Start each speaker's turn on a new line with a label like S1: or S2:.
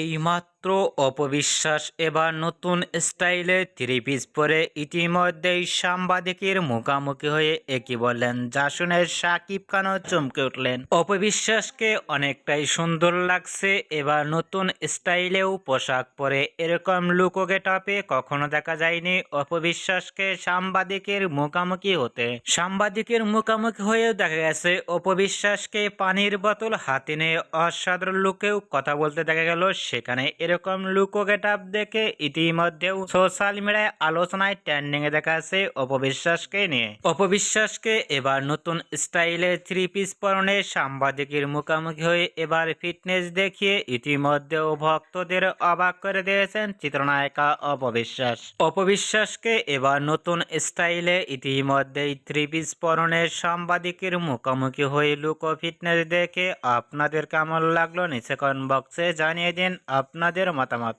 S1: এইমাত্র অপবিশ্বাস এবার নতুন স্টাইলে থ্রি পিস পরে ইতিমধ্যেই সাংবাদিকের মুখোমুখি হয়ে একই বললেন, যা শুনে শাকিব খানও চমকে উঠলেন। অপবিশ্বাসকে অনেকটাই সুন্দর লাগছে। এবার নতুন স্টাইলেও পোশাক পরে এরকম লুকো গেটআপে কখনো দেখা যায়নি অপবিশ্বাসকে সাংবাদিকের মুখোমুখি হতে। সাংবাদিকের মুখোমুখি হয়েও দেখা গেছে অপবিশ্বাসকে পানির বোতল হাতে নিয়ে অসাধারণ লুকেও কথা বলতে দেখা গেল। সেখানে এরকম লুকো গেটআপ দেখে ইতিমধ্যেও সোশ্যাল মিডিয়ায় আলোচনায় ট্রেন্ডিং এ দেখা আছে অপবিশ্বাসকে নিয়ে। অপবিশ্বাসকে এবার নতুন স্টাইলে থ্রি পিস পরনে সাংবাদিকের মুখোমুখি হয়ে এবার ফিটনেস দেখিয়ে ইতিমধ্যেও ভক্তদের অবাক করে দিয়েছেন চিত্রনায়িকা অপবিশ্বাস। অপবিশ্বাসকে এবার নতুন স্টাইলে ইতিমধ্যেই থ্রি পিস পরনে সাংবাদিকের মুখোমুখি হয়ে লুকো ফিটনেস দেখে আপনাদের কেমন লাগলো নিচে কমেন্ট বক্সে জানিয়ে দিন আপনাদের মতামত।